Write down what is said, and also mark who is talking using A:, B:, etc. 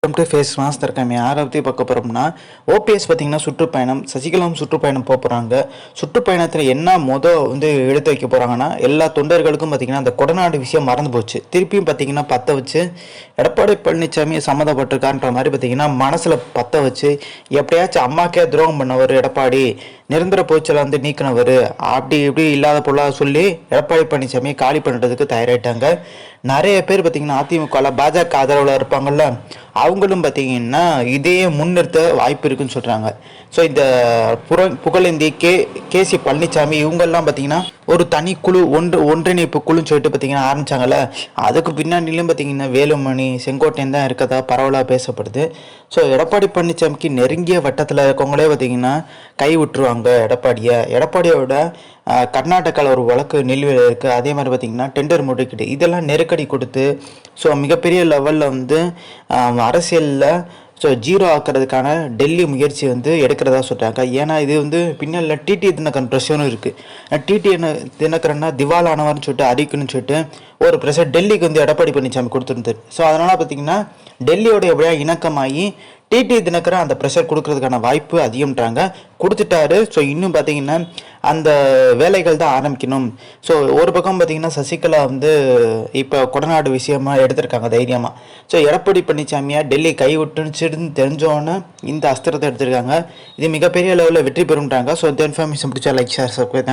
A: Welcome to face master இருக்காமே யாரை பற்றி பார்க்க போகிறோம்னா ஓபிஎஸ் பார்த்தீங்கன்னா சுற்றுப்பயணம் சசிகலாவும் சுற்றுப்பயணம் போக போகிறாங்க. சுற்றுப்பயணத்தில் என்ன எடுத்து வைக்க போகிறாங்கன்னா எல்லா தொண்டர்களுக்கும் பார்த்தீங்கன்னா அந்த கொடநாடு விஷயம் மறந்து போச்சு. திருப்பியும் பார்த்தீங்கன்னா பற்ற வச்சு எடப்பாடி பழனிசாமி சம்மந்தப்பட்டிருக்கான்ற மாதிரி பார்த்தீங்கன்னா மனசில் பற்ற வச்சு எப்படியாச்சும் அம்மாக்கே துரோகம் பண்ணவர் எடப்பாடி நிரந்தர போச்சல நீக்கினவர் அப்படி இப்படி இல்லாத பொருளாக சொல்லி எடப்பாடி பழனிசாமியை காலி பண்ணுறதுக்கு தயாராகிட்டாங்க. நிறைய பேர் பார்த்தீங்கன்னா அதிமுகவில் பாஜக ஆதரவில் இருப்பாங்கள்ல அவங்களும் பார்த்தீங்கன்னா இதையே முன்னிறுத்த வாய்ப்பு இருக்குன்னு சொல்கிறாங்க. ஸோ இந்த புகழேந்தி கேசி பழனிசாமி இவங்கெல்லாம் பார்த்தீங்கன்னா ஒரு தனி குழு ஒன்றிணைப்பு குழுன்னு சொல்லிட்டு பார்த்தீங்கன்னா ஆரம்பித்தாங்கல்ல. அதுக்கு பின்னாடியிலும் பார்த்தீங்கன்னா வேலுமணி செங்கோட்டையன் தான் இருக்கதா பரவலாக பேசப்படுது. ஸோ எடப்பாடி பழனிசாமிக்கு நெருங்கிய வட்டத்தில் இருக்கவங்களே பார்த்தீங்கன்னா கை விட்டுருவாங்க எடப்பாடியோட கர்நாடகாவில் ஒரு வழக்கு நிலுவையில் இருக்குது. அதே மாதிரி பார்த்திங்கன்னா டெண்டர் முறைகேடு இதெல்லாம் நெருக்கடி கொடுத்து ஸோ மிகப்பெரிய லெவலில் அரசியலில் ஜீரோ ஆக்கிறதுக்கான டெல்லி முயற்சி எடுக்கிறதா சொல்கிறாங்க. ஏன்னா இது பின்னால் டிடி தினகரன் ப்ரெஷரும் இருக்குது. டிடி தினகரன்னா திவாலானவர்னு சொல்லிட்டு அறிக்கணும்னு சொல்லிட்டு ஒரு ப்ரெஷர் டெல்லிக்கு எடப்பாடி பழனிசாமி கொடுத்துருந்தார். ஸோ அதனால் பார்த்திங்கன்னா டெல்லியோட எப்படியா இணக்கமாகி டிடி தினகரன் அந்த ப்ரெஷர் கொடுக்கறதுக்கான வாய்ப்பு அதிகம்ன்றாங்க. கொடுத்துட்டாரு. ஸோ இன்னும் பார்த்தீங்கன்னா அந்த வேலைகள் தான் ஆரம்பிக்கணும். ஸோ ஒரு பக்கம் பார்த்தீங்கன்னா சசிகலா இப்போ கொடநாடு விஷயமா எடுத்திருக்காங்க தைரியமாக. ஸோ எடப்பாடி பழனிசாமியாக டெல்லி கைவிட்டுன்னு தெரிஞ்சோன்னு இந்த அஸ்திரத்தை எடுத்திருக்காங்க. இது மிகப்பெரிய லெவலில் வெற்றி பெறும்ன்றாங்க. ஸோ இந்த இன்ஃபர்மேஷன் பிடிச்சா லைக் ஷேர் சப்ஸ்கிரைப்.